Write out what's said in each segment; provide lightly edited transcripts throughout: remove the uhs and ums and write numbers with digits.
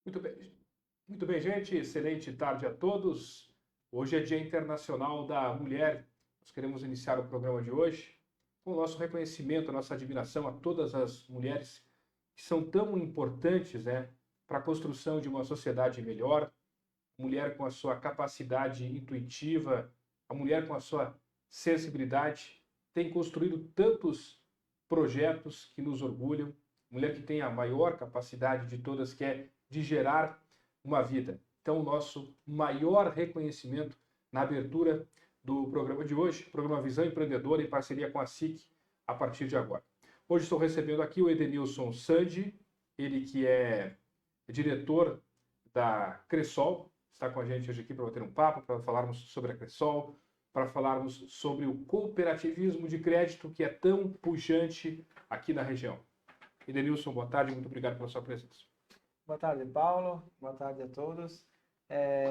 Muito bem, gente. Excelente tarde a todos. Hoje é Dia Internacional da Mulher. Nós queremos iniciar o programa de hoje com o nosso reconhecimento, a nossa admiração a todas as mulheres que são tão importantes, né, para a construção de uma sociedade melhor. Mulher com a sua capacidade intuitiva, a mulher com a sua sensibilidade, tem construído tantos projetos que nos orgulham. Mulher que tem a maior capacidade de todas, que é de gerar uma vida. Então, o nosso maior reconhecimento na abertura do programa de hoje, programa Visão Empreendedora, em parceria com a SIC, a partir de agora. Hoje estou recebendo aqui o Edenilson Sandi, ele que é diretor da Cressol, está com a gente hoje aqui para bater um papo, para falarmos sobre a Cressol, para falarmos sobre o cooperativismo de crédito que é tão pujante aqui na região. Edenilson, boa tarde, muito obrigado pela sua presença. Boa tarde, Paulo. Boa tarde a todos.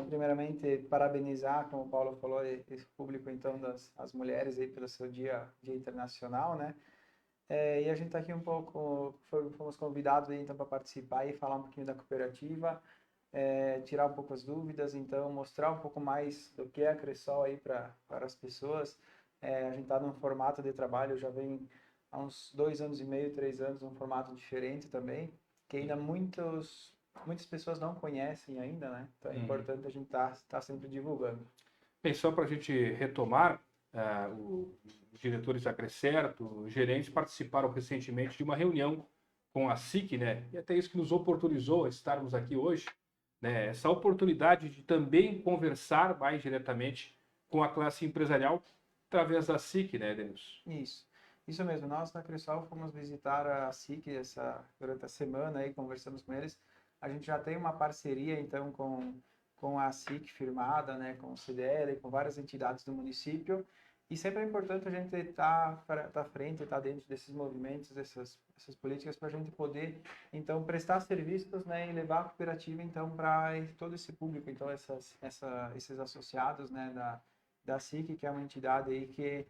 Primeiramente, parabenizar, como o Paulo falou, esse público, então, as mulheres aí pelo seu Dia Internacional, né? E a gente está aqui um pouco, fomos convidados aí, então, para participar e falar um pouquinho da cooperativa, tirar um pouco as dúvidas, então, mostrar um pouco mais do que é a Cressol aí para as pessoas. A gente está num formato de trabalho, já vem há uns 2 anos e meio, 3 anos, um formato diferente também, que ainda muitas pessoas não conhecem ainda, né? Então é importante a gente tá sempre divulgando. Bem, só para a gente retomar, os diretores da Crescerto, os gerentes participaram recentemente de uma reunião com a SIC, né? E até isso que nos oportunizou a estarmos aqui hoje, né? Essa oportunidade de também conversar mais diretamente com a classe empresarial através da SIC, né, Denilson? Isso mesmo. Nós da Cressol fomos visitar a SIC durante a semana aí, conversamos com eles. A gente já tem uma parceria então com a SIC firmada, né, com o CDL, com várias entidades do município. E sempre é importante a gente estar à frente, estar dentro desses movimentos, essas políticas, para a gente poder, então, prestar serviços, né, e levar a cooperativa, então, para todo esse público, então, esses associados, né, da SIC, que é uma entidade aí que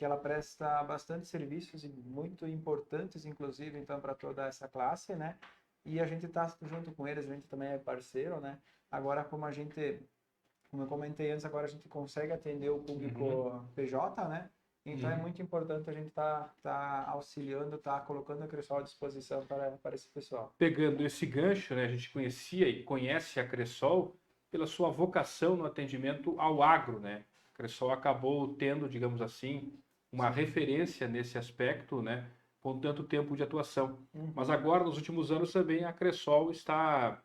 ela presta bastante serviços e muito importantes, inclusive, então, para toda essa classe, né? E a gente está junto com eles, a gente também é parceiro, né? Agora, como eu comentei antes, agora a gente consegue atender o público PJ, né? Então é muito importante a gente tá auxiliando, tá colocando a Cressol à disposição para esse pessoal. Pegando esse gancho, né, a gente conhecia e conhece a Cressol pela sua vocação no atendimento ao agro, né? A Cressol acabou tendo, digamos assim, uma referência nesse aspecto, né, com tanto tempo de atuação. Mas agora, nos últimos anos, também a Cressol está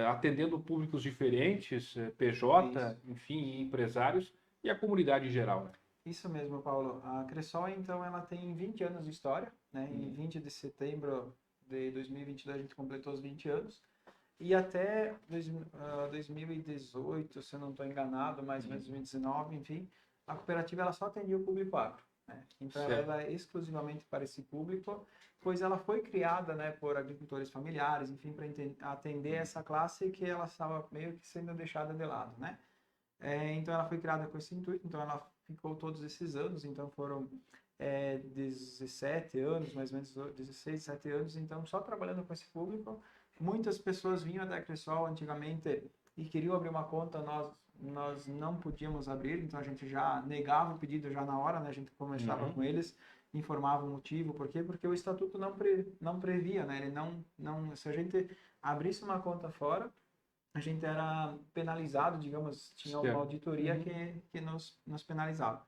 atendendo públicos diferentes, PJ, enfim, empresários e a comunidade em geral, né? Isso mesmo, Paulo. A Cressol, então, ela tem 20 anos de história, né? Em 20 de setembro de 2022 a gente completou os 20 anos. E até 2018, se eu não estou enganado, mais ou menos 2019, enfim, a cooperativa ela só atendia o público agro, né? Então ela é exclusivamente para esse público, pois ela foi criada, né, por agricultores familiares, enfim, para atender essa classe que ela estava meio que sendo deixada de lado, né? Então ela foi criada com esse intuito, então ela ficou todos esses anos, então foram 17 anos, mais ou menos 16, 17 anos, então só trabalhando com esse público. Muitas pessoas vinham da Cressol antigamente e queriam abrir uma conta, nós não podíamos abrir, então a gente já negava o pedido já na hora, né? A gente conversava com eles, informava o motivo, por quê? Porque o estatuto não previa, né? Ele não, se a gente abrisse uma conta fora, a gente era penalizado, digamos, tinha uma auditoria que nos penalizava.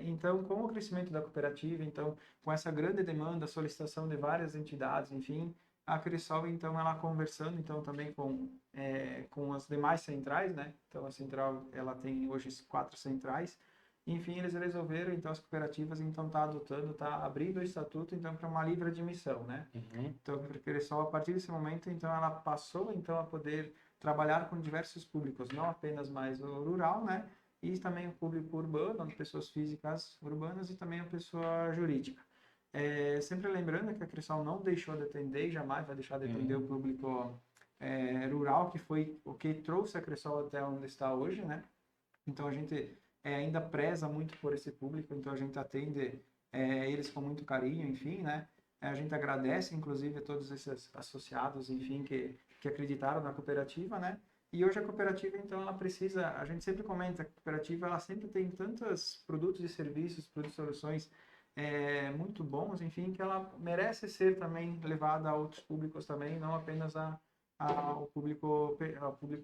Então, com o crescimento da cooperativa, então, com essa grande demanda, solicitação de várias entidades, enfim, a Cressol, então, ela conversando, então, também com as demais centrais, né? Então, a central, ela tem hoje 4 centrais. Enfim, eles resolveram, então, as cooperativas, então, tá abrindo o estatuto, então, para uma livre admissão, né? Então, a Cressol, a partir desse momento, então, ela passou, então, a poder trabalhar com diversos públicos, não apenas mais o rural, né? E também o público urbano, pessoas físicas urbanas e também a pessoa jurídica. Sempre lembrando que a Cressol não deixou de atender e jamais vai deixar de atender o público rural, que foi o que trouxe a Cressol até onde está hoje, né? Então a gente ainda preza muito por esse público, então a gente atende eles com muito carinho, enfim, né? A gente agradece, inclusive, a todos esses associados, enfim, que acreditaram na cooperativa, né? E hoje a cooperativa, então, ela precisa, a gente sempre comenta, a cooperativa, ela sempre tem tantos produtos e serviços, produtos e soluções muito bons, enfim, que ela merece ser também levada a outros públicos também, não apenas ao público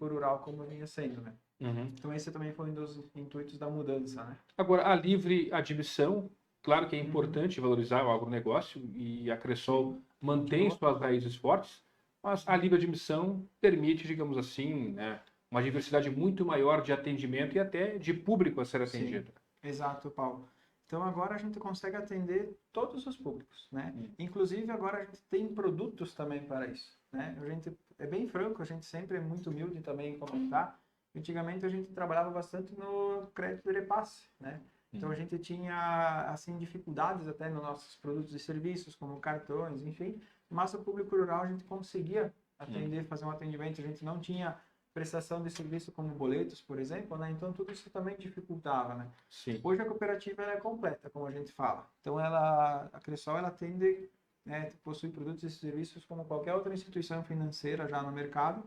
rural, como vinha sendo, né? Uhum. Então, esse também foi um dos intuitos da mudança, né? Agora, a livre admissão, claro que é importante valorizar o agronegócio e a Cressol mantém suas raízes fortes, mas a livre admissão permite, digamos assim, né, uma diversidade muito maior de atendimento e até de público a ser atendido. Sim, exato, Paulo. Então agora a gente consegue atender todos os públicos, né? Inclusive agora a gente tem produtos também para isso, né? A gente é bem franco, a gente sempre é muito humilde também em comentar. Antigamente a gente trabalhava bastante no crédito de repasse, né? Então a gente tinha assim dificuldades até nos nossos produtos e serviços, como cartões, enfim, mas o público rural a gente conseguia atender, fazer um atendimento, a gente não tinha prestação de serviço como boletos, por exemplo, né? Então tudo isso também dificultava, né? Sim. Hoje a cooperativa ela é completa, como a gente fala. Então a Cressol ela atende, né, possui produtos e serviços como qualquer outra instituição financeira já no mercado.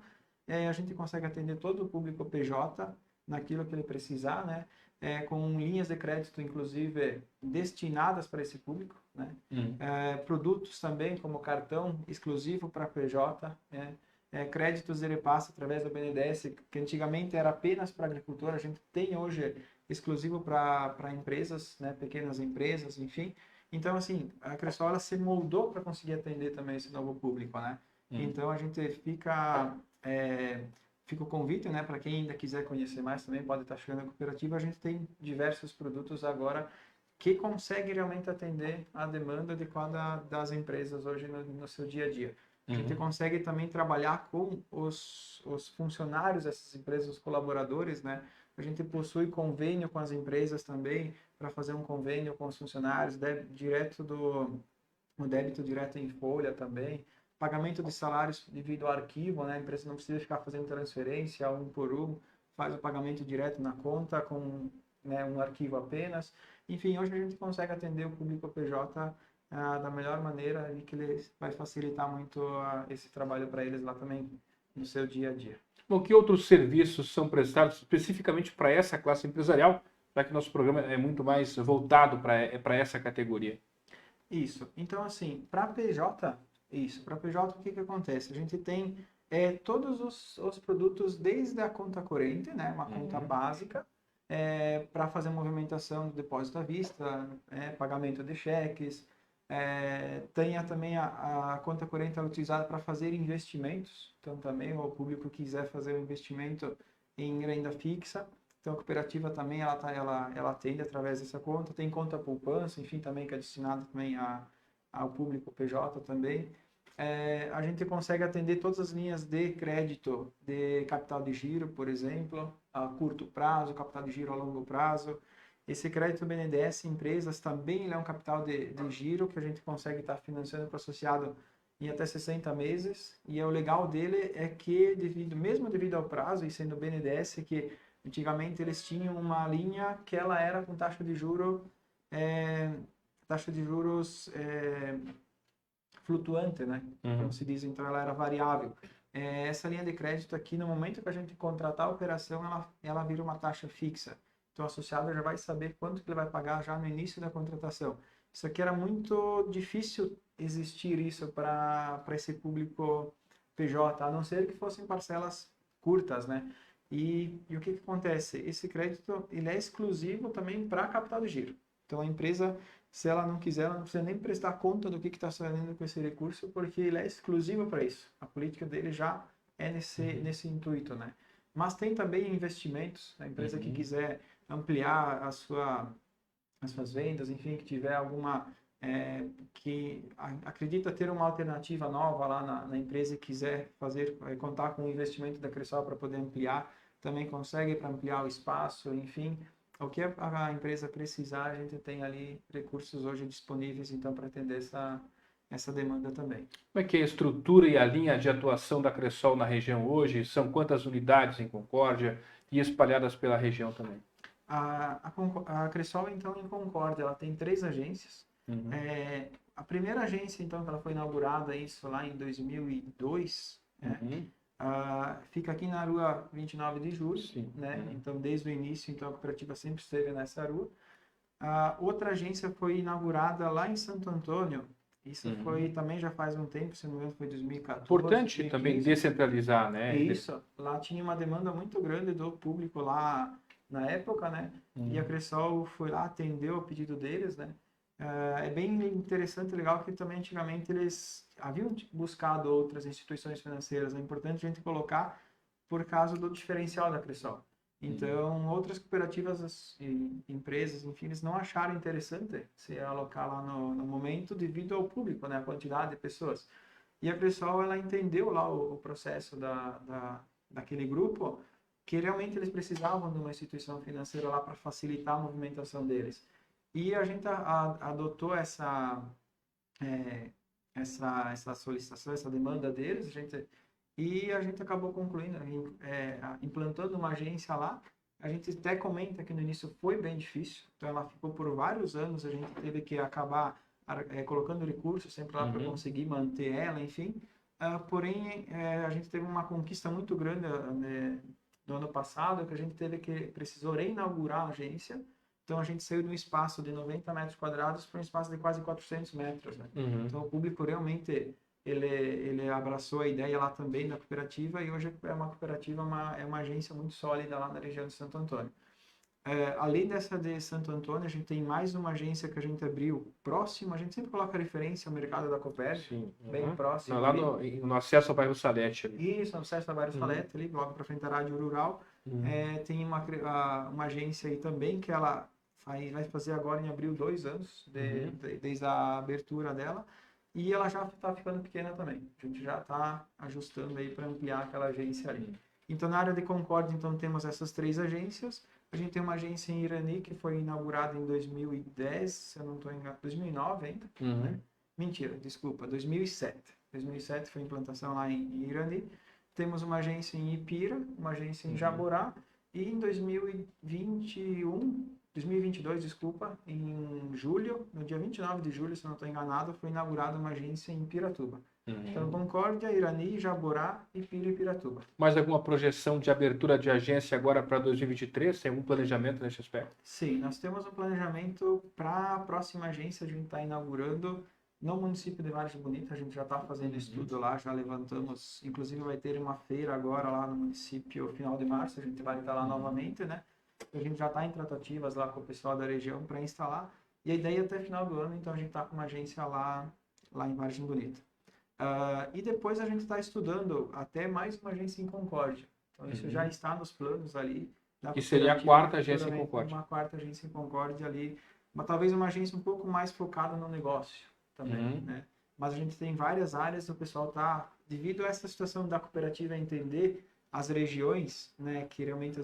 E aí a gente consegue atender todo o público PJ naquilo que ele precisar, né? Com linhas de crédito, inclusive, destinadas para esse público, né? Produtos também, como cartão exclusivo para PJ, né? Créditos de repasse através do BNDES, que antigamente era apenas para agricultor, a gente tem hoje exclusivo para empresas, né? Pequenas empresas, enfim. Então, assim, a Cressol ela se moldou para conseguir atender também esse novo público, né? Então, a gente fica o convite, né, para quem ainda quiser conhecer mais também pode estar chegando na cooperativa. A gente tem diversos produtos agora que conseguem realmente atender a demanda adequada das empresas hoje no seu dia a dia. A gente consegue também trabalhar com os funcionários dessas empresas, os colaboradores, né? A gente possui convênio com as empresas também para fazer um convênio com os funcionários, o débito direto em folha também. Pagamento de salários devido ao arquivo, né? A empresa não precisa ficar fazendo transferência um por um, faz o pagamento direto na conta com, né, um arquivo apenas. Enfim, hoje a gente consegue atender o público PJ da melhor maneira e que ele vai facilitar muito esse trabalho para eles lá também no seu dia a dia. Bom, que outros serviços são prestados especificamente para essa classe empresarial, já que nosso programa é muito mais voltado para essa categoria? Isso. Então, assim, para PJ, o que acontece? A gente tem todos os produtos, desde a conta corrente, né, uma conta básica, para fazer movimentação do depósito à vista, pagamento de cheques. Tem também a conta corrente utilizada para fazer investimentos. Então, também o público quiser fazer um investimento em renda fixa. Então, a cooperativa também ela atende através dessa conta. Tem conta poupança, enfim, também que é destinada também ao público PJ também. A gente consegue atender todas as linhas de crédito de capital de giro, por exemplo, a curto prazo, capital de giro a longo prazo. Esse crédito BNDES empresas também é um capital de giro que a gente consegue estar financiando para o associado em até 60 meses. E o legal dele é que, mesmo devido ao prazo e sendo BNDES, que antigamente eles tinham uma linha que ela era com taxa de juros flutuante, né? Como se diz, então ela era variável. Essa linha de crédito aqui, no momento que a gente contratar a operação, ela vira uma taxa fixa. Então, o associado já vai saber quanto que ele vai pagar já no início da contratação. Isso aqui era muito difícil existir isso para esse público PJ, a não ser que fossem parcelas curtas, né? E o que acontece? Esse crédito ele é exclusivo também para capital de giro. Então, a empresa, se ela não quiser, ela não precisa nem prestar conta do que está fazendo com esse recurso, porque ele é exclusivo para isso. A política dele já é nesse intuito, né? Mas tem também investimentos. A empresa que quiser ampliar as suas vendas, enfim, que tiver alguma que acredita ter uma alternativa nova lá na empresa e quiser contar com o investimento da Cressol para poder ampliar, também consegue para ampliar o espaço, enfim, o que a empresa precisar, a gente tem ali recursos hoje disponíveis, então, para atender essa demanda também. Como é que é a estrutura e a linha de atuação da Cressol na região hoje? São quantas unidades em Concórdia e espalhadas pela região também? A Cressol, então, em Concórdia, ela tem 3 agências. a primeira agência, então, que ela foi inaugurada, isso lá em 2002, né? Fica aqui na rua 29 de julho, Sim. né? Então, desde o início, então, a cooperativa sempre esteve nessa rua. A outra agência foi inaugurada lá em Santo Antônio. Isso foi também já faz um tempo, se não me engano, foi 2014. Importante 2015. também descentralizar, né? Isso, lá tinha uma demanda muito grande do público lá na época, né? E a Cressol foi lá, atendeu o pedido deles, né? É bem interessante e legal que também antigamente eles haviam buscado outras instituições financeiras. É importante a gente colocar por causa do diferencial da Cressol. Então, outras cooperativas e empresas, enfim, eles não acharam interessante se alocar lá no momento devido ao público, né? A quantidade de pessoas. E a Cressol, ela entendeu lá o processo daquele grupo, que realmente eles precisavam de uma instituição financeira lá para facilitar a movimentação deles. E a gente adotou essa solicitação, essa demanda deles, e a gente acabou concluindo, implantando uma agência lá. A gente até comenta que no início foi bem difícil, então ela ficou por vários anos, a gente teve que acabar colocando recursos sempre lá para conseguir manter ela, enfim. Porém, a gente teve uma conquista muito grande no ano passado, que a gente precisou reinaugurar a agência. Então, a gente saiu de um espaço de 90 metros quadrados para um espaço de quase 400 metros. Né? Então, o público realmente ele abraçou a ideia lá também da cooperativa, e hoje é uma cooperativa, é uma agência muito sólida lá na região de Santo Antônio. Além dessa de Santo Antônio, a gente tem mais uma agência que a gente abriu próximo. A gente sempre coloca referência ao mercado da Copérnico, bem próximo. Lá no acesso ao bairro Salete. Ali. Isso, no acesso ao bairro Salete, ali, logo para frente da Rádio Rural. Tem uma agência aí também que ela vai fazer agora em abril 2 anos, desde a abertura dela. E ela já está ficando pequena também. A gente já está ajustando aí para ampliar aquela agência ali. Então, na área de Concórdia, então, temos essas 3 agências. A gente tem uma agência em Irani, que foi inaugurada em 2010, se eu não estou enganado, 2009 ainda. Né? Mentira, desculpa, 2007. 2007 foi a implantação lá em Irani. Temos uma agência em Ipira, uma agência em Jaborá. E em 2022, desculpa, em julho, no dia 29 de julho, se não estou enganado, foi inaugurada uma agência em Piratuba. Então, Concórdia, Irani, Jaborá, Ipira e Piratuba. Mais alguma projeção de abertura de agência agora para 2023? Tem algum planejamento nesse aspecto? Sim, nós temos um planejamento para a próxima agência. A gente está inaugurando no município de Vargem Bonita. A gente já está fazendo estudo lá, já levantamos. Inclusive, vai ter uma feira agora lá no município, final de março. A gente vai estar lá novamente, né? A gente já está em tratativas lá com o pessoal da região para instalar. E a ideia é até final do ano, então a gente está com uma agência lá em Vargem Bonita. E depois a gente está estudando até mais uma agência em Concórdia. Então isso já está nos planos ali. Que seria a 4ª agência em Concórdia. Uma 4ª agência em Concórdia ali. Talvez uma agência um pouco mais focada no negócio também, né? Mas a gente tem várias áreas, o pessoal está, devido a essa situação da cooperativa entender as regiões, né, que realmente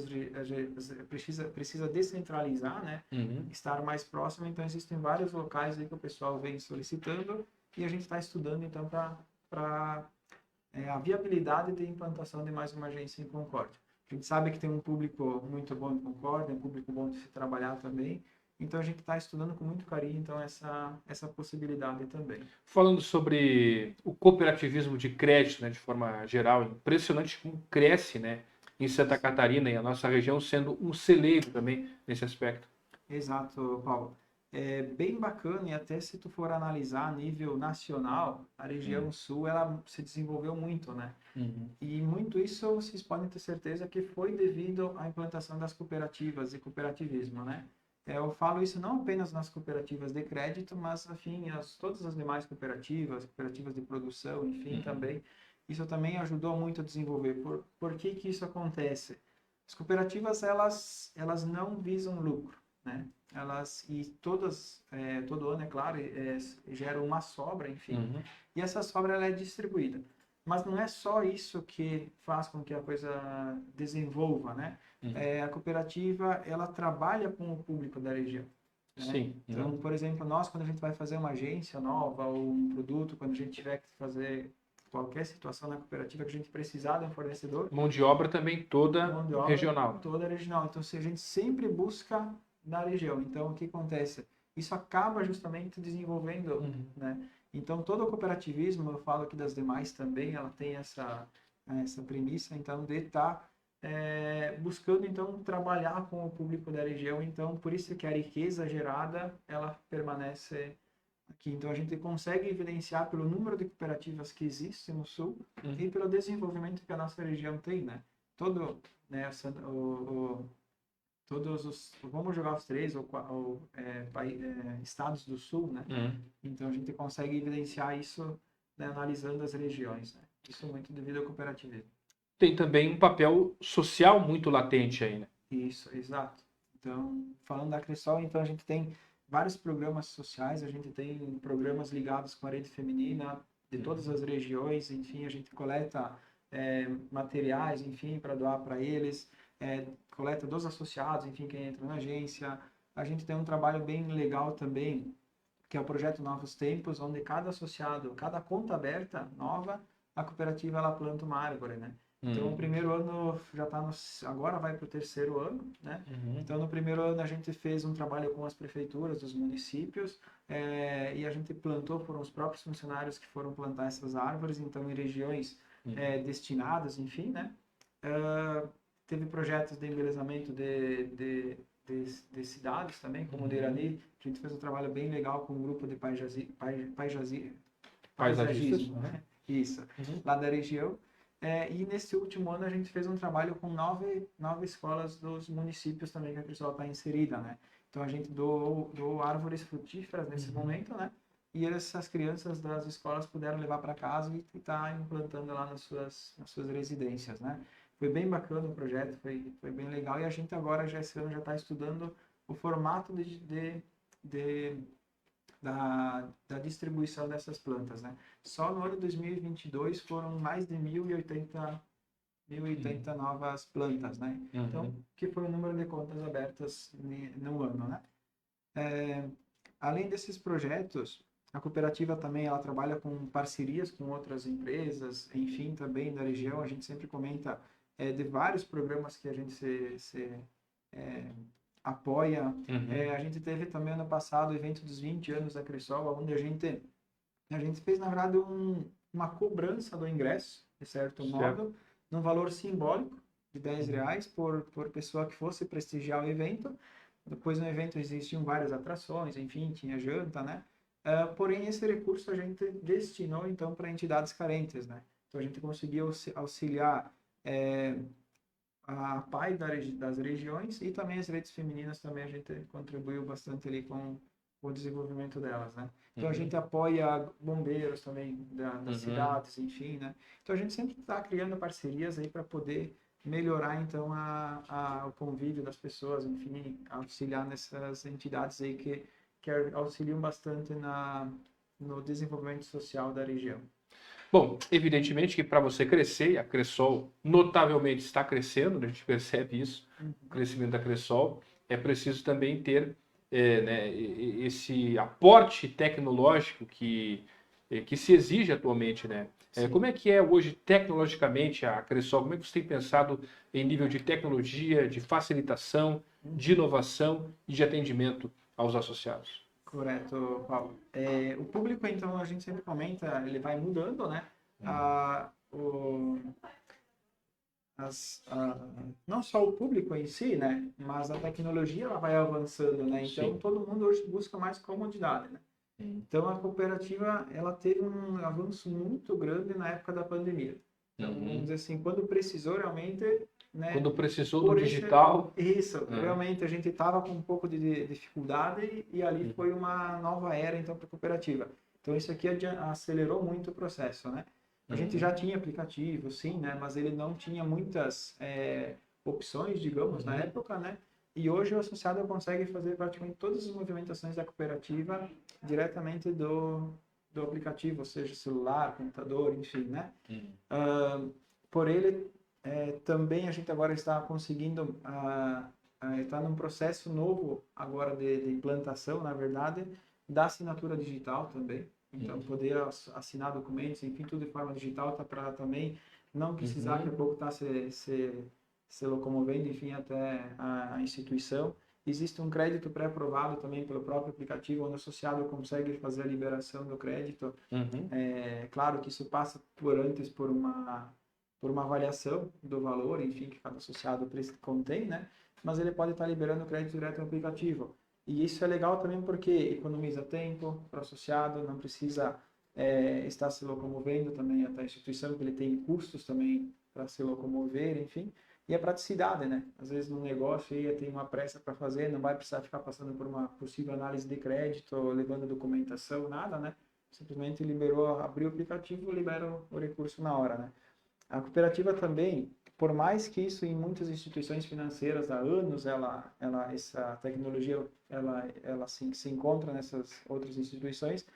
precisa descentralizar, né, estar mais próximo. Então existem vários locais aí que o pessoal vem solicitando, e a gente está estudando então para a viabilidade de implantação de mais uma agência em Concórdia. A gente sabe que tem um público muito bom em Concórdia, um público bom de se trabalhar também. Então a gente está estudando com muito carinho então essa possibilidade também. Falando sobre o cooperativismo de crédito, né, de forma geral, impressionante como cresce, né, em Santa Catarina e a nossa região sendo um celeiro também nesse aspecto. Exato, Paulo. É bem bacana, e até se tu for analisar a nível nacional, a região sul ela se desenvolveu muito, né? E muito isso vocês podem ter certeza que foi devido à implantação das cooperativas e cooperativismo, né? Eu falo isso não apenas nas cooperativas de crédito, mas, enfim, todas as demais cooperativas de produção, enfim, também. Isso também ajudou muito a desenvolver. Por que isso acontece? As cooperativas, elas não visam lucro, né? Todo ano, é claro, geram uma sobra, enfim. E essa sobra, ela é distribuída. Mas não é só isso que faz com que a coisa desenvolva, né? A cooperativa, ela trabalha com o público da região. Né? Sim. Então, por exemplo, quando a gente vai fazer uma agência nova ou um produto, quando a gente tiver que fazer qualquer situação na cooperativa que a gente precisar de um fornecedor... Mão de obra também toda regional. Toda regional. Então, a gente sempre busca na região. Então, o que acontece? isso acaba justamente desenvolvendo, né? Então, todo o cooperativismo, eu falo aqui das demais também, ela tem essa premissa, então, de estar buscando, então, trabalhar com o público da região. Então, por isso que a riqueza gerada, ela permanece aqui. Então, a gente consegue evidenciar pelo número de cooperativas que existem no Sul e pelo desenvolvimento que a nossa região tem, né? Né, todos os, vamos jogar os três estados do Sul, né? Então, a gente consegue evidenciar isso, né, analisando as regiões, né? Isso é muito devido ao cooperativismo. Tem também um papel social muito latente aí, né? Isso, exato. Então, falando da Cressol, então a gente tem vários programas sociais, a gente tem programas ligados com a rede feminina de todas as regiões, enfim, a gente coleta materiais, enfim, para doar para eles, coleta dos associados, enfim, quem entra na agência. A gente tem um trabalho bem legal também, que é o projeto Novos Tempos, onde cada associado, cada conta aberta nova, a cooperativa ela planta uma árvore, né? Então, o primeiro ano já está agora vai para o terceiro ano, né? Então, no primeiro ano a gente fez um trabalho com as prefeituras dos municípios e a gente plantou, foram os próprios funcionários que foram plantar essas árvores, então em regiões destinadas, enfim, né? Teve projetos de embelezamento de cidades também, como o de Irani. A gente fez um trabalho bem legal com um grupo de paisagismo, né? Isso, lá da região. E nesse último ano a gente fez um trabalho com nove escolas dos municípios também que a Cressol está inserida, né? Então a gente doou árvores frutíferas nesse momento, né? E essas crianças das escolas puderam levar para casa e estar implantando lá nas suas residências, né? Foi bem bacana o projeto, foi bem legal, e a gente agora já esse ano já está estudando o formato da distribuição dessas plantas, né? Só no ano de 2022 foram mais de 1.080 novas plantas, né? Então, que foi o número de contas abertas no ano, né? Além desses projetos, a cooperativa também ela trabalha com parcerias com outras empresas, enfim, também da região. A gente sempre comenta de vários programas que a gente apoia. A gente teve também ano passado o evento dos 20 anos da Cressol, onde a gente fez, na verdade, uma cobrança do ingresso, de certo modo, num valor simbólico de R$10 por pessoa que fosse prestigiar o evento. Depois no evento existiam várias atrações, enfim, tinha janta, né? Porém, esse recurso a gente destinou, então, para entidades carentes, né? Então, a gente conseguiu auxiliar a PAI das regiões e também as redes femininas também a gente contribuiu bastante ali com o desenvolvimento delas, né? Então a gente apoia bombeiros também das cidades, enfim, né? Então a gente sempre está criando parcerias aí para poder melhorar então o convívio das pessoas, enfim, auxiliar nessas entidades aí que auxiliam bastante no desenvolvimento social da região. Bom, evidentemente que para você crescer, e a Cressol notavelmente está crescendo, a gente percebe isso, o crescimento da Cressol, é preciso também ter né, esse aporte tecnológico que se exige atualmente, né? Como é que é hoje tecnologicamente a Cressol? Como é que você tem pensado em nível de tecnologia, de facilitação, de inovação e de atendimento aos associados? Correto, Paulo. O público, então, a gente sempre comenta, ele vai mudando, né? Não só o público em si, né? Mas a tecnologia ela vai avançando, né? Então, todo mundo hoje busca mais comodidade, né? Então, a cooperativa, ela teve um avanço muito grande na época da pandemia. Então, vamos dizer assim, quando precisou realmente... Né? Quando precisou do digital... Isso, realmente a gente estava com um pouco de dificuldade e ali foi uma nova era, então, para a cooperativa. Então, isso aqui acelerou muito o processo, né? A gente já tinha aplicativo, sim, né? Mas ele não tinha muitas opções, digamos, na época, né? E hoje o associado consegue fazer praticamente todas as movimentações da cooperativa diretamente do aplicativo, ou seja, celular, computador, enfim, né? Por ele, também a gente agora está conseguindo, está num processo novo agora de implantação, na verdade, da assinatura digital também. Então, poder assinar documentos, enfim, tudo de forma digital, tá para também não precisar que a pouco está se locomovendo, enfim, até a instituição. Existe um crédito pré-aprovado também pelo próprio aplicativo, onde o associado consegue fazer a liberação do crédito. Claro que isso passa antes por uma avaliação do valor, enfim, que cada associado contém, né? Mas ele pode estar liberando crédito direto no aplicativo. E isso é legal também porque economiza tempo para o associado, não precisa estar se locomovendo também até a instituição, que ele tem custos também para se locomover, enfim. E a praticidade, né? Às vezes no negócio aí tem uma pressa para fazer, não vai precisar ficar passando por uma possível análise de crédito, levando documentação, nada, né? Simplesmente abriu o aplicativo, libera o recurso na hora, né? A cooperativa também, por mais que isso em muitas instituições financeiras há anos, essa tecnologia ela se encontra nessas outras instituições,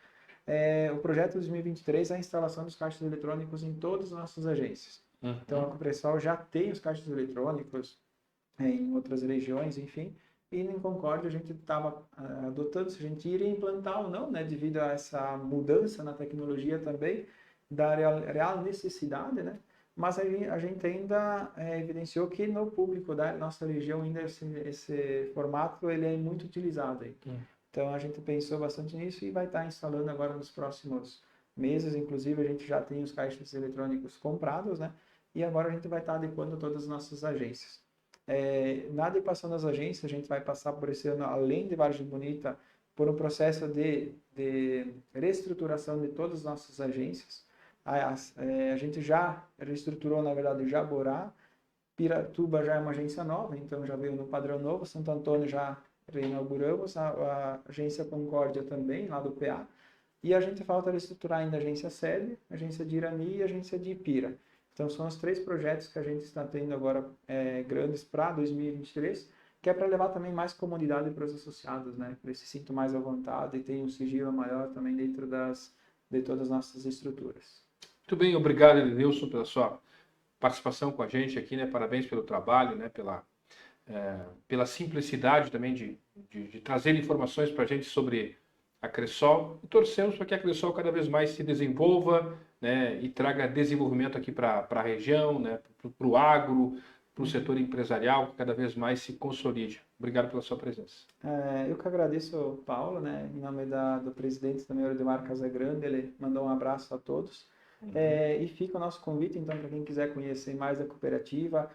o projeto 2023 é a instalação dos caixas eletrônicos em todas as nossas agências. Então, a Copressol já tem os caixas eletrônicos em outras regiões, enfim, e em Concórdia a gente estava adotando se a gente iria implantar ou não, né, devido a essa mudança na tecnologia também, da real necessidade, né, mas a gente ainda evidenciou que no público da nossa região ainda esse formato ele é muito utilizado aí. Então, a gente pensou bastante nisso e vai estar instalando agora nos próximos meses, inclusive a gente já tem os caixas eletrônicos comprados, né, e agora a gente vai estar adequando todas as nossas agências. Na adequação das agências, a gente vai passar por esse ano, além de Vargem Bonita, por um processo de reestruturação de todas as nossas agências. A gente já reestruturou, na verdade, o Jaborá, Piratuba já é uma agência nova, então já veio no padrão novo, Santo Antônio já reinauguramos, a agência Concórdia também, lá do PA, e a gente falta reestruturar ainda a agência sede, a agência de Irani e a agência de Ipira. Então, são os 3 projetos que a gente está tendo agora grandes para 2023, que é para levar também mais comodidade para os associados, né? Para eles se sintam mais à vontade e tenham um sigilo maior também dentro de todas as nossas estruturas. Muito bem, obrigado, Edenilson, pela sua participação com a gente aqui, né? Parabéns pelo trabalho, né? Pela simplicidade também de trazer informações para a gente sobre a Cressol, e torcemos para que a Cressol cada vez mais se desenvolva, né, e traga desenvolvimento aqui para a região, né, para o agro, para o setor empresarial, que cada vez mais se consolide. Obrigado pela sua presença. Eu que agradeço, Paulo, né, em nome do presidente também, Odemar Casagrande, ele mandou um abraço a todos. E fica o nosso convite, então, para quem quiser conhecer mais da cooperativa,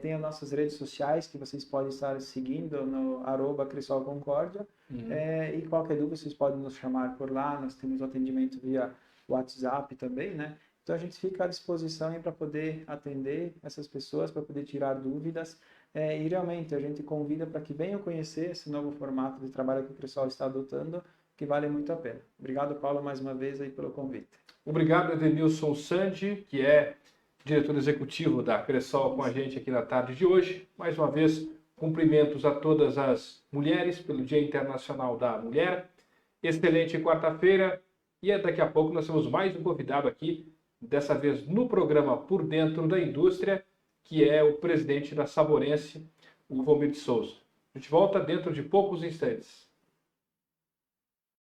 tem as nossas redes sociais que vocês podem estar seguindo no @CressolConcórdia. E qualquer dúvida vocês podem nos chamar por lá, nós temos atendimento via WhatsApp também, né? Então a gente fica à disposição para poder atender essas pessoas, para poder tirar dúvidas. E realmente a gente convida para que venham conhecer esse novo formato de trabalho que o Cressol está adotando, que vale muito a pena. Obrigado, Paulo, mais uma vez aí pelo convite. Obrigado, Edenilson Sandi, que é diretor executivo da Cressol, com a gente aqui na tarde de hoje. Mais uma vez, cumprimentos a todas as mulheres pelo Dia Internacional da Mulher. Excelente quarta-feira. E daqui a pouco nós temos mais um convidado aqui, dessa vez no programa Por Dentro da Indústria, que é o presidente da Saborense, o Vomir de Souza. A gente volta dentro de poucos instantes.